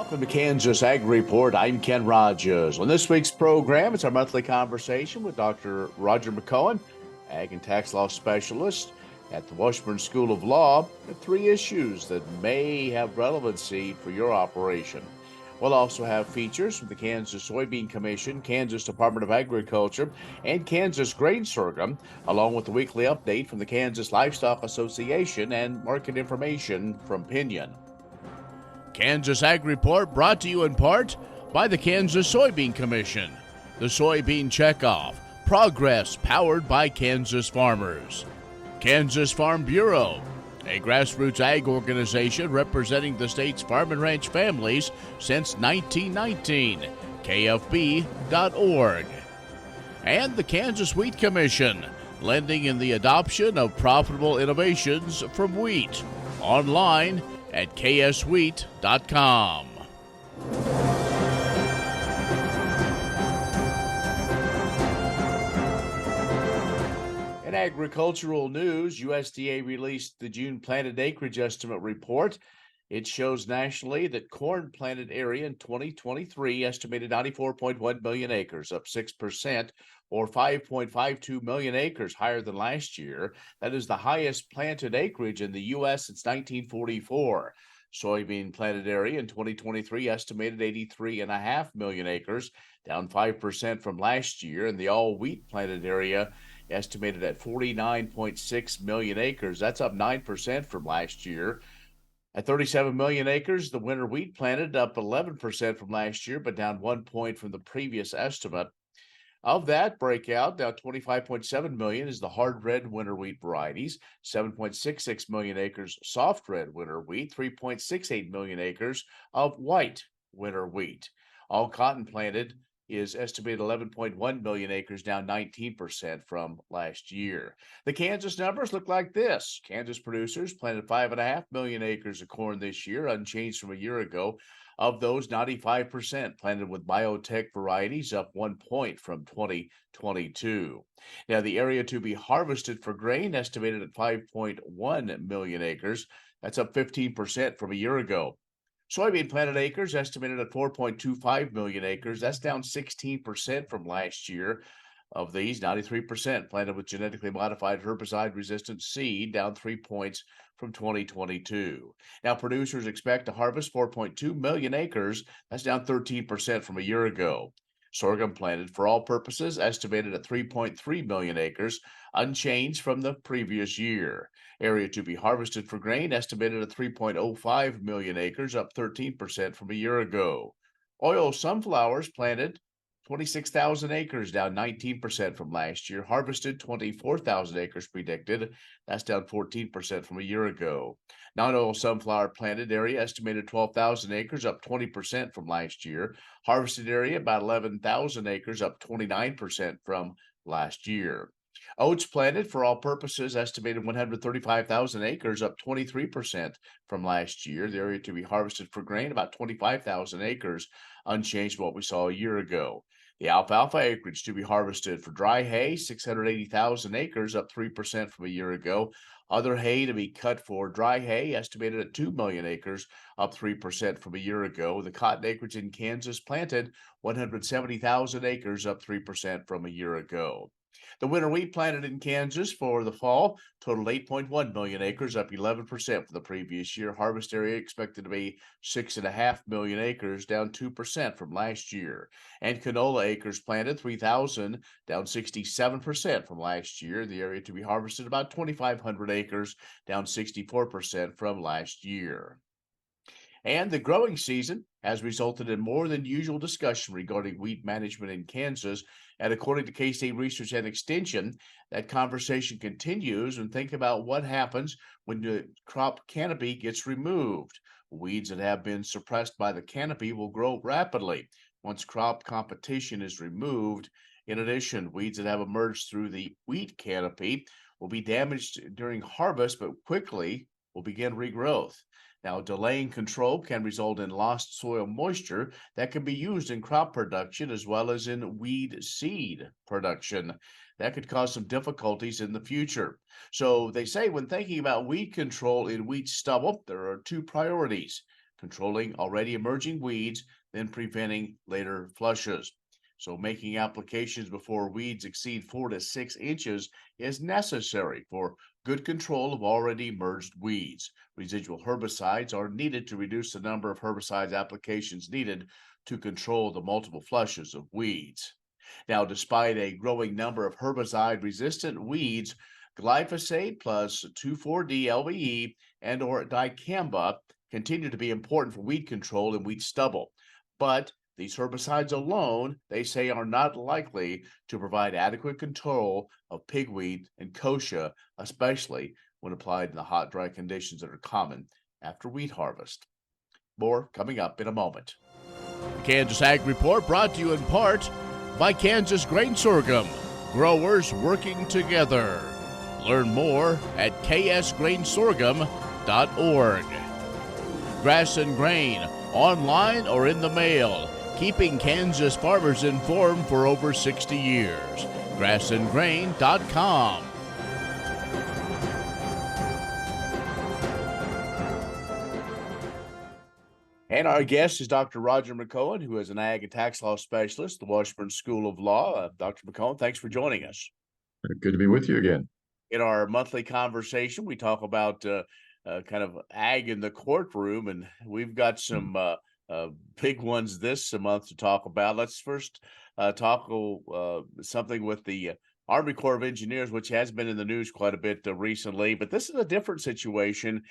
Welcome to Kansas Ag Report. I'm Ken Rogers. On this week's program, it's our monthly conversation with Dr. Roger McEowen, Ag and Tax Law Specialist at the Washburn School of Law, the three issues that may have relevancy for your operation. We'll also have features from the Kansas Soybean Commission, Kansas Department of Agriculture, and Kansas Grain Sorghum, along with the weekly update from the Kansas Livestock Association and market information from Pinion. Kansas Ag Report brought to you in part by the Kansas Soybean Commission, the Soybean Checkoff, progress powered by Kansas farmers. Kansas Farm Bureau, a grassroots ag organization representing the state's farm and ranch families since 1919, kfb.org. And the Kansas Wheat Commission, lending in the adoption of profitable innovations from wheat, online at kswheat.com. In agricultural news, USDA released the June planted acreage estimate report. It shows nationally that corn planted area in 2023 estimated 94.1 million acres, up 6%, or 5.52 million acres higher than last year. That is the highest planted acreage in the U.S. since 1944. Soybean planted area in 2023 estimated 83.5 million acres, down 5% from last year, and the all wheat planted area estimated at 49.6 million acres. That's up 9% from last year. At 37 million acres, the winter wheat planted up 11% from last year, but down 1 point from the previous estimate. Of that breakout, now 25.7 million is the hard red winter wheat varieties, 7.66 million acres soft red winter wheat, 3.68 million acres of white winter wheat. All cotton planted is estimated 11.1 million acres, down 19% from last year. The Kansas numbers look like this. Kansas producers planted 5.5 million acres of corn this year, unchanged from a year ago. Of those, 95% planted with biotech varieties, up 1 point from 2022. Now, the area to be harvested for grain estimated at 5.1 million acres. That's up 15% from a year ago. Soybean planted acres estimated at 4.25 million acres. That's down 16% from last year. Of these, 93% planted with genetically modified herbicide-resistant seed, down 3 points from 2022. Now, producers expect to harvest 4.2 million acres. That's down 13% from a year ago. Sorghum planted for all purposes estimated at 3.3 million acres, unchanged from the previous year. Area to be harvested for grain estimated at 3.05 million acres, up 13% from a year ago. Oil sunflowers planted 26,000 acres, down 19% from last year. Harvested 24,000 acres predicted. That's down 14% from a year ago. Non-oil sunflower planted area estimated 12,000 acres, up 20% from last year. Harvested area about 11,000 acres, up 29% from last year. Oats planted for all purposes estimated 135,000 acres, up 23% from last year. The area to be harvested for grain about 25,000 acres, unchanged from what we saw a year ago. The alfalfa acreage to be harvested for dry hay, 680,000 acres, up 3% from a year ago. Other hay to be cut for dry hay, estimated at 2 million acres, up 3% from a year ago. The cotton acreage in Kansas planted 170,000 acres, up 3% from a year ago. The winter wheat planted in Kansas for the fall totaled 8.1 million acres, up 11% from the previous year. Harvest area expected to be 6.5 million acres, down 2% from last year. And canola acres planted 3,000, down 67% from last year. The area to be harvested about 2,500 acres, down 64% from last year. And the growing season has resulted in more than usual discussion regarding wheat management in Kansas. And according to K-State Research and Extension, that conversation continues, and think about what happens when the crop canopy gets removed. Weeds that have been suppressed by the canopy will grow rapidly once crop competition is removed. In addition, weeds that have emerged through the wheat canopy will be damaged during harvest, but quickly will begin regrowth. Now, delaying control can result in lost soil moisture that can be used in crop production as well as in weed seed production. That could cause some difficulties in the future. So they say when thinking about weed control in wheat stubble, there are two priorities. controlling already emerging weeds, then preventing later flushes. So making applications before weeds exceed 4 to 6 inches is necessary for good control of already emerged weeds. Residual herbicides are needed to reduce the number of herbicides applications needed to control the multiple flushes of weeds. Now, despite a growing number of herbicide-resistant weeds, glyphosate plus 2,4-D-LBE and or dicamba continue to be important for weed control and weed stubble. But these herbicides alone, they say, are not likely to provide adequate control of pigweed and kochia, especially when applied in the hot, dry conditions that are common after wheat harvest. More coming up in a moment. The Kansas Ag Report brought to you in part by Kansas Grain Sorghum, growers working together. Learn more at ksgrainsorghum.org. Grass and Grain, online or in the mail, keeping Kansas farmers informed for over 60 years. grassandgrain.com. And our guest is Dr. Roger McEowen, who is an ag and tax law specialist at the Washburn School of Law. Dr. McEowen, thanks for joining us. Good to be with you again. In our monthly conversation, we talk about kind of ag in the courtroom, and we've got some big ones this month to talk about. Let's first talk something with the Army Corps of Engineers, which has been in the news quite a bit recently, but this is a different situation.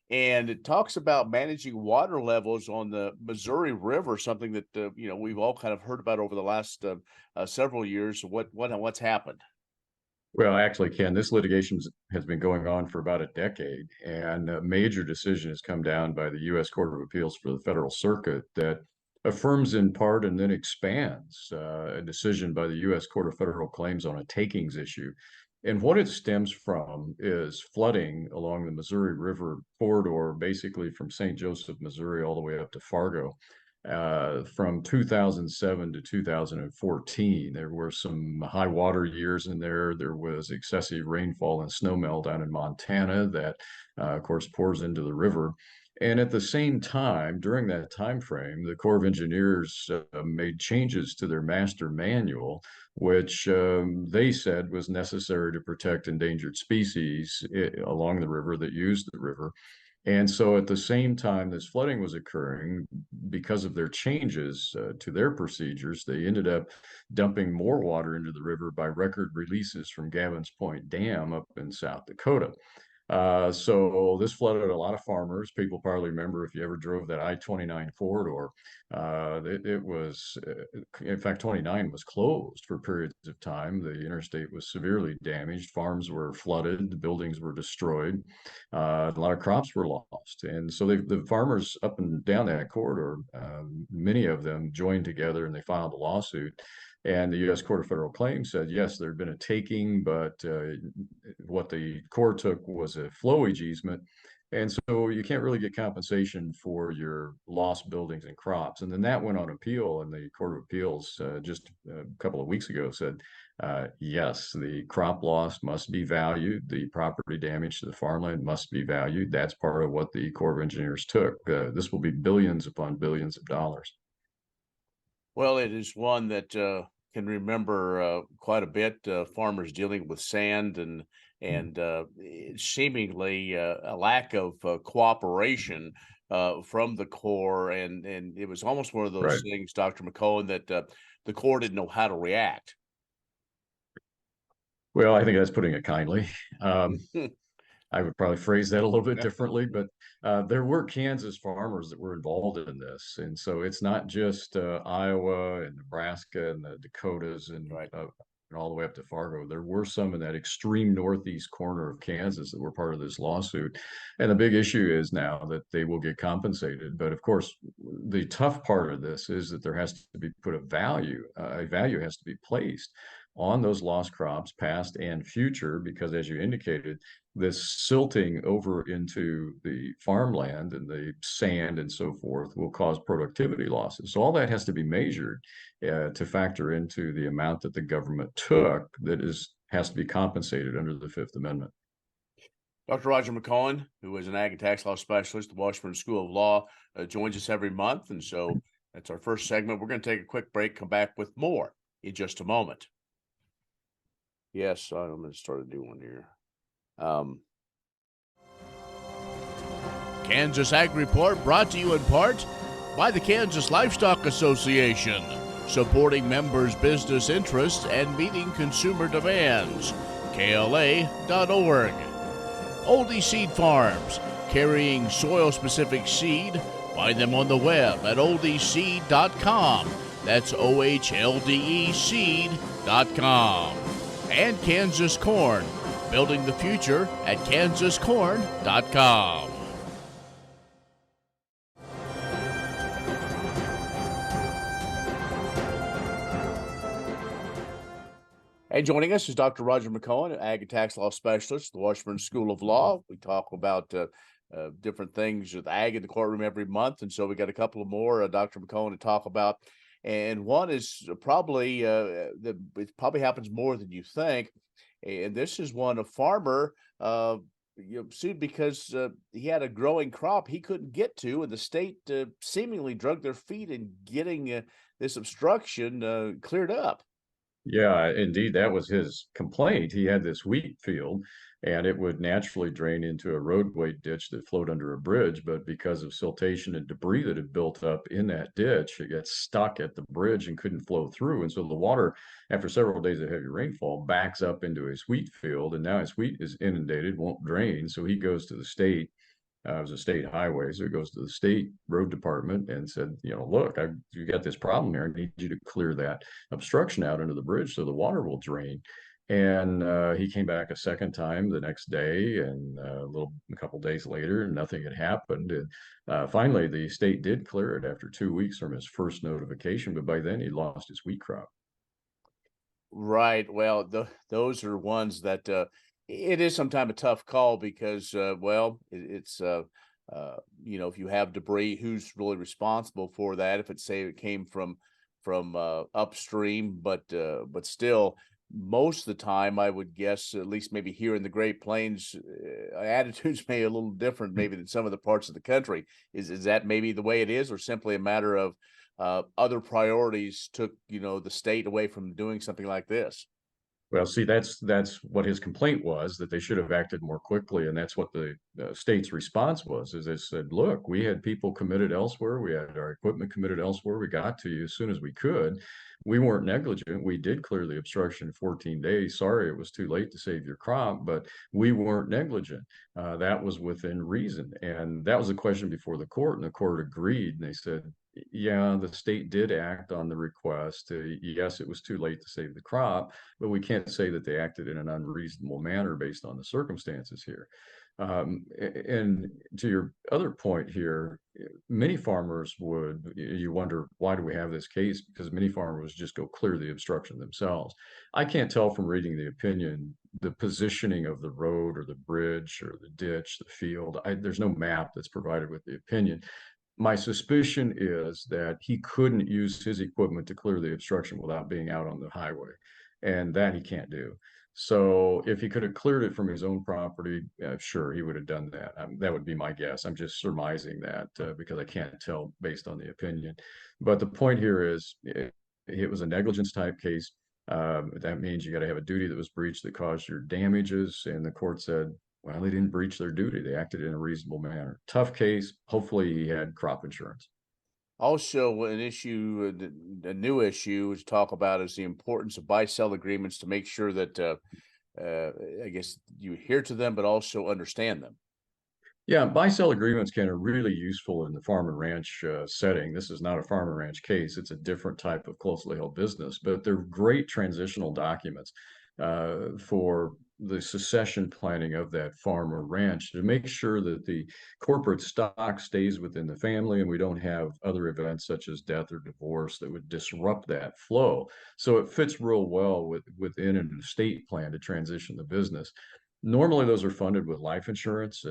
And it talks about managing water levels on the Missouri River, something that we've all kind of heard about over the last several years. What's happened? Well, actually, Ken, this litigation has been going on for about a decade, and a major decision has come down by the U.S. Court of Appeals for the Federal Circuit that affirms in part and then expands a decision by the U.S. Court of Federal Claims on a takings issue. And what it stems from is flooding along the Missouri River corridor, basically from St. Joseph, Missouri, all the way up to Fargo. From 2007 to 2014, there were some high water years in there. There was excessive rainfall and snowmelt down in Montana that, of course, pours into the river. And at the same time, during that time frame, the Corps of Engineers made changes to their master manual, which they said was necessary to protect endangered species along the river that used the river. And so at the same time this flooding was occurring, because of their changes to their procedures, they ended up dumping more water into the river by record releases from Gavin's Point Dam up in South Dakota. So this flooded a lot of farmers. People probably remember, if you ever drove that I-29 corridor, it was, in fact, 29 was closed for periods of time. The interstate was severely damaged. Farms were flooded. Buildings were destroyed. A lot of crops were lost. And so the farmers up and down that corridor, many of them joined together and they filed a lawsuit. And the U.S. Court of Federal Claims said, yes, there had been a taking, but what the court took was a flowage easement. And so you can't really get compensation for your lost buildings and crops. And then that went on appeal, and the Court of Appeals just a couple of weeks ago said, yes, the crop loss must be valued. The property damage to the farmland must be valued. That's part of what the Corps of Engineers took. This will be billions upon billions of dollars. Well, it is one that can remember quite a bit. Farmers dealing with sand and seemingly a lack of cooperation from the Corps, and it was almost one of those things, Dr. McEowen, that the Corps didn't know how to react. Well, I think that's putting it kindly. I would probably phrase that a little bit differently, but there were Kansas farmers that were involved in this. And so it's not just Iowa and Nebraska and the Dakotas and all the way up to Fargo. There were some in that extreme northeast corner of Kansas that were part of this lawsuit. And the big issue is now that they will get compensated. But of course, the tough part of this is that there has to be put a value has to be placed on those lost crops, past and future, because as you indicated, this silting over into the farmland and the sand and so forth will cause productivity losses. So all that has to be measured to factor into the amount that the government took that has to be compensated under the Fifth Amendment. Dr. Roger McEowen, who is an ag and tax law specialist at the Washburn School of Law, joins us every month. And so that's our first segment. We're going to take a quick break, come back with more in just a moment. Yes, I'm going to start a new one here. Kansas Ag Report brought to you in part by the Kansas Livestock Association, supporting members' business interests and meeting consumer demands. KLA.org. Oldie Seed Farms, carrying soil-specific seed. Find them on the web at oldieseed.com. That's OHLDE seed.com. And Kansas Corn, building the future at kansascorn.com. And joining us is Dr. Roger McEowen, ag and tax law specialist at the Washburn School of Law. We talk about different things with ag in the courtroom every month, and so we got a couple of more Dr. McEowen to talk about. And one is probably it probably happens more than you think. And this is one, a farmer sued because he had a growing crop he couldn't get to, and the state seemingly drug their feet in getting this obstruction cleared up. Yeah, indeed, that was his complaint. He had this wheat field, and it would naturally drain into a roadway ditch that flowed under a bridge. But because of siltation and debris that had built up in that ditch, it got stuck at the bridge and couldn't flow through. And so the water, after several days of heavy rainfall, backs up into his wheat field, and now his wheat is inundated, won't drain. So he goes to the state. It was a state highway, so he goes to the state road department and said, look, you got this problem here. I need you to clear that obstruction out under the bridge so the water will drain. And he came back a second time the next day, and a couple days later, nothing had happened. And finally, the state did clear it after 2 weeks from his first notification, but by then he lost his wheat crop. Right. Well, those are ones that it is sometimes a tough call because, it's if you have debris, who's really responsible for that? If it's say it came from upstream, but still, most of the time, I would guess, at least maybe here in the Great Plains, attitudes may be a little different, maybe than some of the parts of the country. Is that maybe the way it is, or simply a matter of other priorities took the state away from doing something like this? Well, see, that's what his complaint was, that they should have acted more quickly, and that's what the state's response was. Is they said, "Look, we had people committed elsewhere. We had our equipment committed elsewhere. We got to you as soon as we could. We weren't negligent. We did clear the obstruction in 14 days. Sorry, it was too late to save your crop, but we weren't negligent. That was within reason." And that was a question before the court, and the court agreed. And they said, yeah, the state did act on the request. Yes, it was too late to save the crop, but we can't say that they acted in an unreasonable manner based on the circumstances here. And to your other point here, many farmers you wonder, why do we have this case? Because many farmers just go clear the obstruction themselves. I can't tell from reading the opinion the positioning of the road or the bridge or the ditch, the field. There's no map that's provided with the opinion. My suspicion is that he couldn't use his equipment to clear the obstruction without being out on the highway, and that he can't do. So if he could have cleared it from his own property, sure, he would have done that. That would be my guess. I'm just surmising that because I can't tell based on the opinion. But the point here is it was a negligence type case. That means you got to have a duty that was breached that caused your damages. And the court said, well, they didn't breach their duty. They acted in a reasonable manner. Tough case. Hopefully he had crop insurance. Also, an issue, a new issue to talk about is the importance of buy-sell agreements to make sure that, I guess, you adhere to them, but also understand them. Yeah, buy-sell agreements can are really useful in the farm and ranch setting. This is not a farm and ranch case. It's a different type of closely held business, but they're great transitional documents for the succession planning of that farm or ranch to make sure that the corporate stock stays within the family and we don't have other events such as death or divorce that would disrupt that flow. So it fits real well within an estate plan to transition the business. Normally, those are funded with life insurance.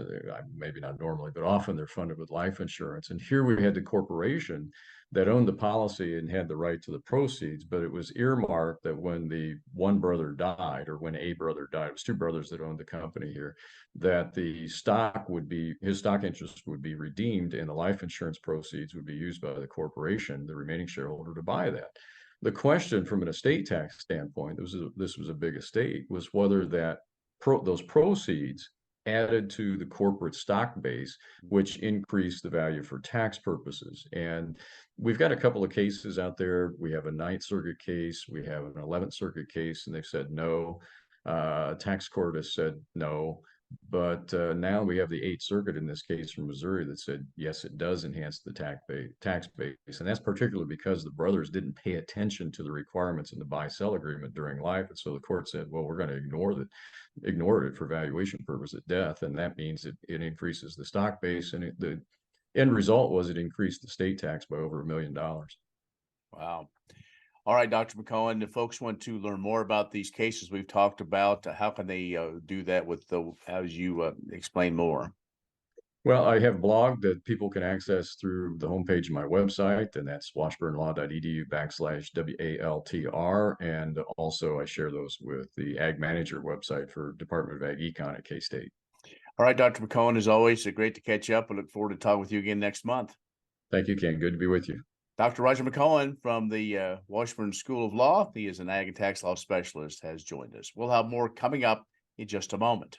Maybe not normally, but often they're funded with life insurance. And here we had the corporation that owned the policy and had the right to the proceeds, but it was earmarked that when the one brother died, or when a brother died, it was two brothers that owned the company here, that the stock would be, his stock interest would be redeemed, and the life insurance proceeds would be used by the corporation, the remaining shareholder, to buy that. The question from an estate tax standpoint, this was a big estate, was whether those proceeds added to the corporate stock base, which increased the value for tax purposes. And we've got a couple of cases out there. We have a Ninth Circuit case, we have an 11th Circuit case, and they've said no. Tax court has said no. But now we have the Eighth Circuit in this case from Missouri that said, yes, it does enhance the tax base. And that's particularly because the brothers didn't pay attention to the requirements in the buy-sell agreement during life. And so the court said, well, we're going to ignore it for valuation purpose at death. And that means it increases the stock base. And the end result was it increased the state tax by over $1 million. Wow. All right, Dr. McEowen, if folks want to learn more about these cases we've talked about, how can they do that as you explain more? Well, I have a blog that people can access through the homepage of my website, and that's washburnlaw.edu/WALTR. And also I share those with the Ag Manager website for Department of Ag Econ at K-State. All right, Dr. McEowen, as always, great to catch up. I look forward to talking with you again next month. Thank you, Ken. Good to be with you. Dr. Roger McEowen from the Washburn School of Law, he is an ag and tax law specialist, has joined us. We'll have more coming up in just a moment.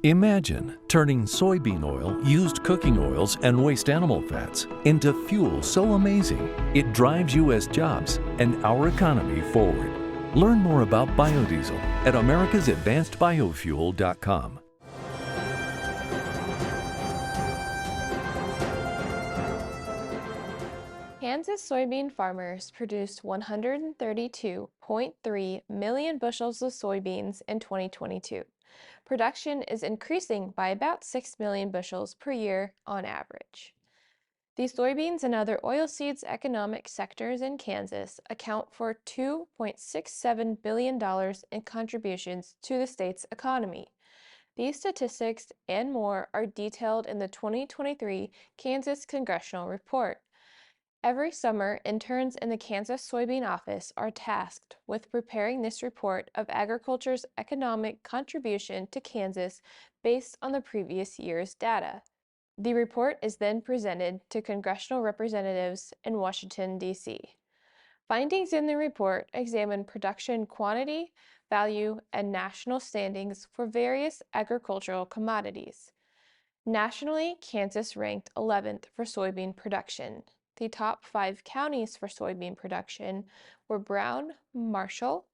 Imagine turning soybean oil, used cooking oils, and waste animal fats into fuel so amazing it drives U.S. jobs and our economy forward. Learn more about biodiesel at americasadvancedbiofuel.com. Kansas soybean farmers produced 132.3 million bushels of soybeans in 2022. Production is increasing by about 6 million bushels per year on average. The soybeans and other oilseeds economic sectors in Kansas account for $2.67 billion in contributions to the state's economy. These statistics and more are detailed in the 2023 Kansas Congressional Report. Every summer, interns in the Kansas Soybean Office are tasked with preparing this report of agriculture's economic contribution to Kansas based on the previous year's data. The report is then presented to congressional representatives in Washington, D.C. Findings in the report examine production quantity, value, and national standings for various agricultural commodities. Nationally, Kansas ranked 11th for soybean production. The top 5 counties for soybean production were Brown, Marshall,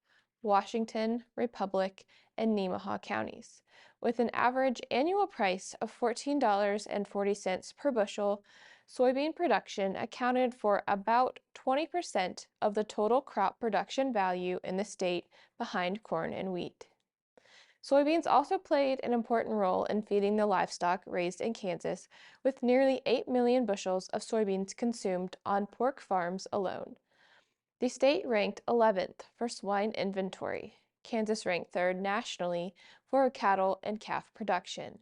Washington, Republic, and Nemaha counties. With an average annual price of $14.40 per bushel, soybean production accounted for about 20% of the total crop production value in the state, behind corn and wheat. Soybeans also played an important role in feeding the livestock raised in Kansas, with nearly 8 million bushels of soybeans consumed on pork farms alone. The state ranked 11th for swine inventory. Kansas ranked 3rd nationally for cattle and calf production.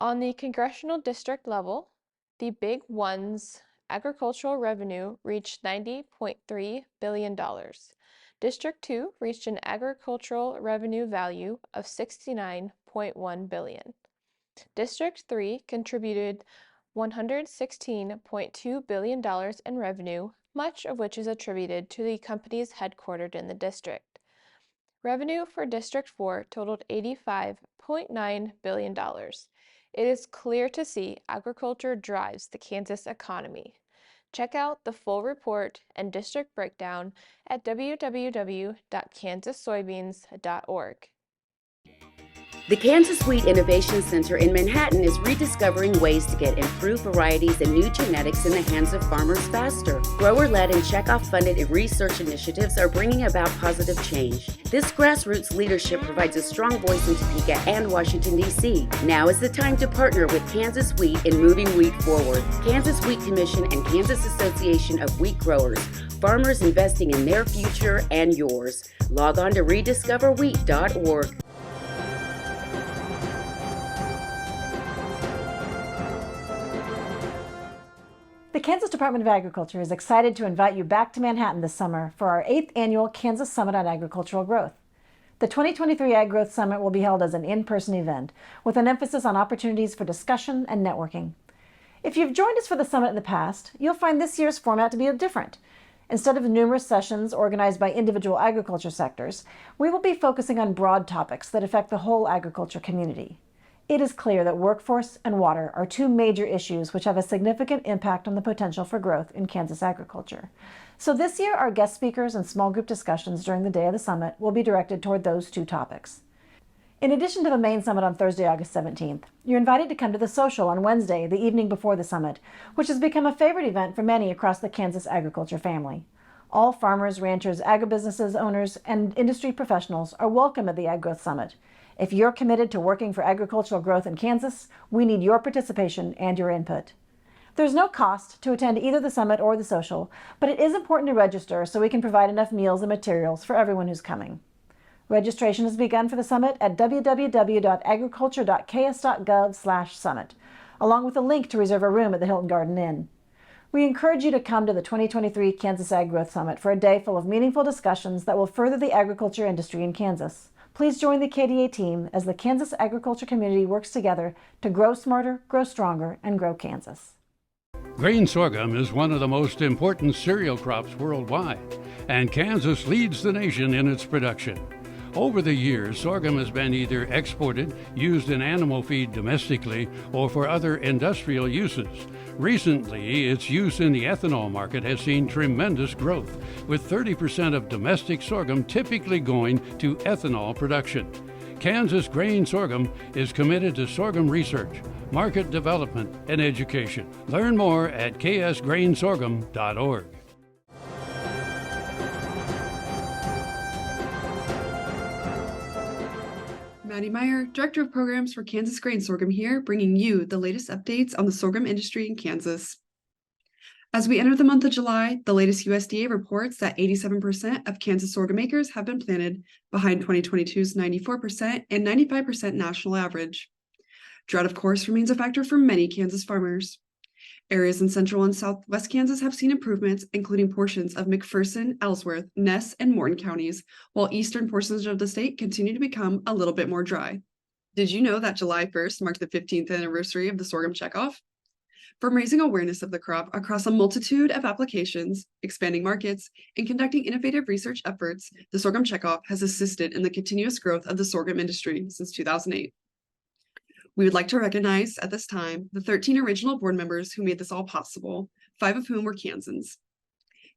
On the congressional district level, the Big One's agricultural revenue reached $90.3 billion. District 2 reached an agricultural revenue value of $69.1 billion. District 3 contributed $116.2 billion in revenue, much of which is attributed to the companies headquartered in the district. Revenue for District 4 totaled $85.9 billion. It is clear to see agriculture drives the Kansas economy. Check out the full report and district breakdown at www.kansassoybeans.org. The Kansas Wheat Innovation Center in Manhattan is rediscovering ways to get improved varieties and new genetics in the hands of farmers faster. Grower-led and checkoff-funded research initiatives are bringing about positive change. This grassroots leadership provides a strong voice in Topeka and Washington, D.C. Now is the time to partner with Kansas Wheat in moving wheat forward. Kansas Wheat Commission and Kansas Association of Wheat Growers. Farmers investing in their future and yours. Log on to rediscoverwheat.org. Kansas Department of Agriculture is excited to invite you back to Manhattan this summer for our 8th annual Kansas Summit on Agricultural Growth. The 2023 Ag Growth Summit will be held as an in-person event with an emphasis on opportunities for discussion and networking. If you've joined us for the summit in the past, you'll find this year's format to be different. Instead of numerous sessions organized by individual agriculture sectors, we will be focusing on broad topics that affect the whole agriculture community. It is clear that workforce and water are two major issues which have a significant impact on the potential for growth in Kansas agriculture. So this year, our guest speakers and small group discussions during the day of the summit will be directed toward those two topics. In addition to the main summit on Thursday, August 17th, you're invited to come to the social on Wednesday, the evening before the summit, which has become a favorite event for many across the Kansas agriculture family. All farmers, ranchers, agribusinesses owners, and industry professionals are welcome at the Ag Growth Summit. If you're committed to working for agricultural growth in Kansas, we need your participation and your input. There's no cost to attend either the summit or the social, but it is important to register so we can provide enough meals and materials for everyone who's coming. Registration has begun for the summit at www.agriculture.ks.gov/summit, along with a link to reserve a room at the Hilton Garden Inn. We encourage you to come to the 2023 Kansas Ag Growth Summit for a day full of meaningful discussions that will further the agriculture industry in Kansas. Please join the KDA team as the Kansas agriculture community works together to grow smarter, grow stronger, and grow Kansas. Grain sorghum is one of the most important cereal crops worldwide, and Kansas leads the nation in its production. Over the years, sorghum has been either exported, used in animal feed domestically, or for other industrial uses. Recently, its use in the ethanol market has seen tremendous growth, with 30% of domestic sorghum typically going to ethanol production. Kansas Grain Sorghum is committed to sorghum research, market development, and education. Learn more at ksgrainsorghum.org. Maddie Meyer, Director of Programs for Kansas Grain Sorghum here, bringing you the latest updates on the sorghum industry in Kansas. As we enter the month of July, the latest USDA reports that 87% of Kansas sorghum acres have been planted, behind 2022's 94% and 95% national average. Drought, of course, remains a factor for many Kansas farmers. Areas in central and southwest Kansas have seen improvements, including portions of McPherson, Ellsworth, Ness, and Morton counties, while eastern portions of the state continue to become a little bit more dry. Did you know that July 1st marked the 15th anniversary of the sorghum checkoff? From raising awareness of the crop across a multitude of applications, expanding markets, and conducting innovative research efforts, the sorghum checkoff has assisted in the continuous growth of the sorghum industry since 2008. We would like to recognize at this time the 13 original board members who made this all possible, 5 of whom were Kansans.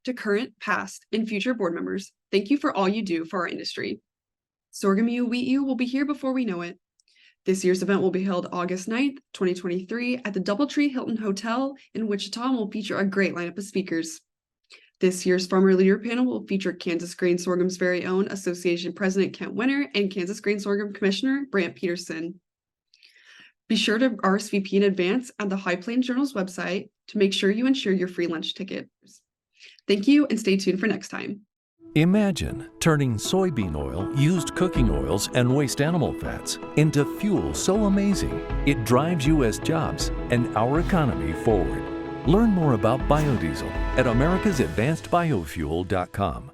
To current, past, and future board members, thank you for all you do for our industry. Sorghum U, Wheat U will be here before we know it. This year's event will be held August 9th, 2023 at the Doubletree Hilton Hotel in Wichita and will feature a great lineup of speakers. This year's Farmer Leader panel will feature Kansas Grain Sorghum's very own Association President Kent Winter and Kansas Grain Sorghum Commissioner Brant Peterson. Be sure to RSVP in advance at the High Plains Journal's website to make sure you ensure your free lunch ticket. Thank you and stay tuned for next time. Imagine turning soybean oil, used cooking oils, and waste animal fats into fuel so amazing it drives U.S. jobs and our economy forward. Learn more about biodiesel at americasadvancedbiofuel.com.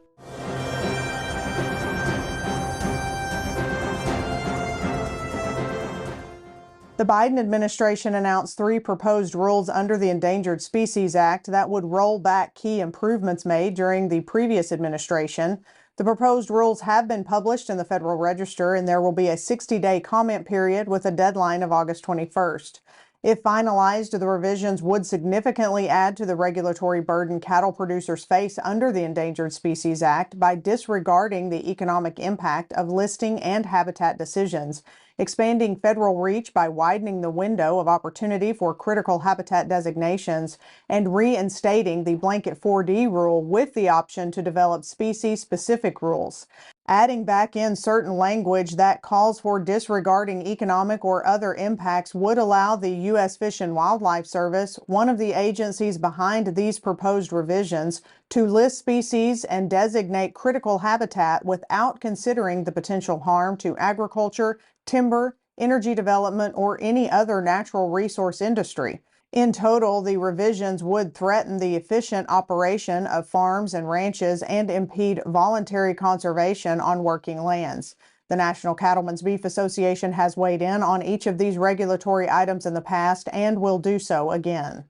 The Biden administration announced 3 proposed rules under the Endangered Species Act that would roll back key improvements made during the previous administration. The proposed rules have been published in the Federal Register, and there will be a 60-day comment period with a deadline of August 21st. If finalized, the revisions would significantly add to the regulatory burden cattle producers face under the Endangered Species Act by disregarding the economic impact of listing and habitat decisions, expanding federal reach by widening the window of opportunity for critical habitat designations, and reinstating the blanket 4D rule with the option to develop species-specific rules. Adding back in certain language that calls for disregarding economic or other impacts would allow the U.S. Fish and Wildlife Service, one of the agencies behind these proposed revisions, to list species and designate critical habitat without considering the potential harm to agriculture, timber, energy development, or any other natural resource industry. In total, the revisions would threaten the efficient operation of farms and ranches and impede voluntary conservation on working lands. The National Cattlemen's Beef Association has weighed in on each of these regulatory items in the past and will do so again.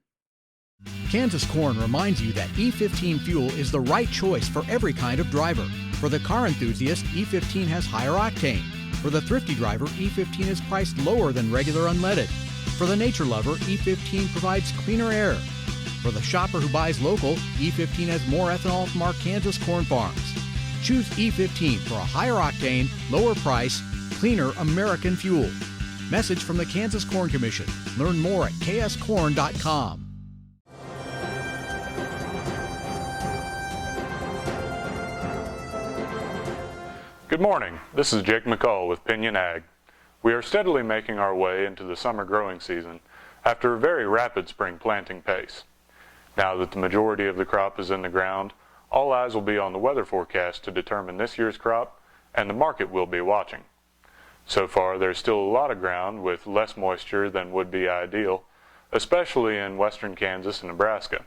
Kansas Corn reminds you that E15 fuel is the right choice for every kind of driver. For the car enthusiast, E15 has higher octane. For the thrifty driver, E15 is priced lower than regular unleaded. For the nature lover, E15 provides cleaner air. For the shopper who buys local, E15 has more ethanol from our Kansas corn farms. Choose E15 for a higher octane, lower price, cleaner American fuel. Message from the Kansas Corn Commission. Learn more at kscorn.com. Good morning. This is Jake McCall with Pinion Ag. We are steadily making our way into the summer growing season after a very rapid spring planting pace. Now that the majority of the crop is in the ground, all eyes will be on the weather forecast to determine this year's crop, and the market will be watching. So far, there's still a lot of ground with less moisture than would be ideal, especially in western Kansas and Nebraska.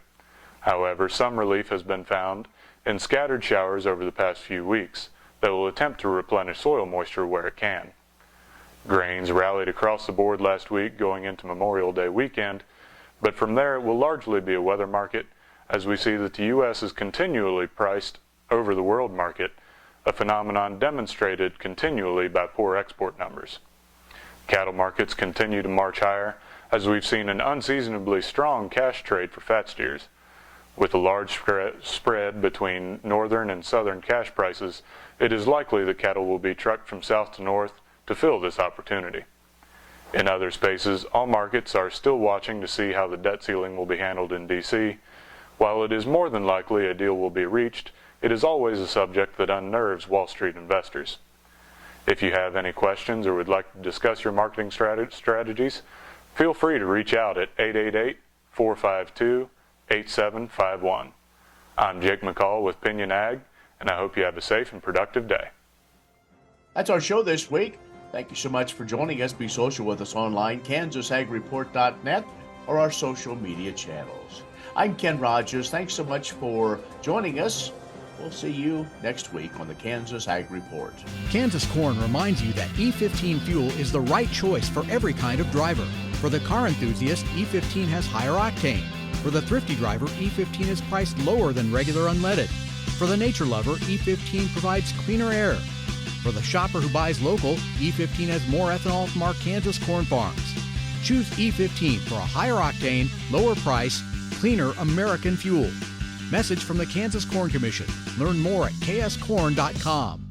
However, some relief has been found in scattered showers over the past few weeks that will attempt to replenish soil moisture where it can. Grains rallied across the board last week going into Memorial Day weekend, but from there it will largely be a weather market as we see that the U.S. is continually priced over the world market, a phenomenon demonstrated continually by poor export numbers. Cattle markets continue to march higher as we've seen an unseasonably strong cash trade for fat steers. With a large spread between northern and southern cash prices, it is likely that cattle will be trucked from south to north to fill this opportunity. In other spaces, all markets are still watching to see how the debt ceiling will be handled in D.C. While it is more than likely a deal will be reached, it is always a subject that unnerves Wall Street investors. If you have any questions or would like to discuss your marketing strategies, feel free to reach out at 888-452-8751. I'm Jake McCall with Pinion Ag, and I hope you have a safe and productive day. That's our show this week. Thank you so much for joining us. Be social with us online, KansasAgReport.net, or our social media channels. I'm Ken Rogers. Thanks so much for joining us. We'll see you next week on the Kansas Ag Report. Kansas Corn reminds you that E15 fuel is the right choice for every kind of driver. For the car enthusiast, E15 has higher octane. For the thrifty driver, E15 is priced lower than regular unleaded. For the nature lover, E15 provides cleaner air. For the shopper who buys local, E15 has more ethanol from our Kansas corn farms. Choose E15 for a higher octane, lower price, cleaner American fuel. Message from the Kansas Corn Commission. Learn more at kscorn.com.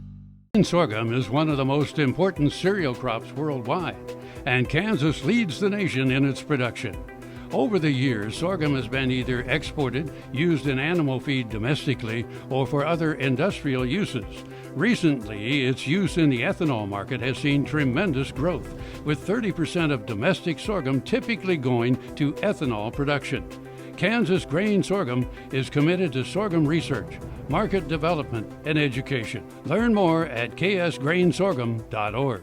Sorghum is one of the most important cereal crops worldwide, and Kansas leads the nation in its production. Over the years, sorghum has been either exported, used in animal feed domestically, or for other industrial uses. Recently, its use in the ethanol market has seen tremendous growth, with 30% of domestic sorghum typically going to ethanol production. Kansas Grain Sorghum is committed to sorghum research, market development, and education. Learn more at ksgrainsorghum.org.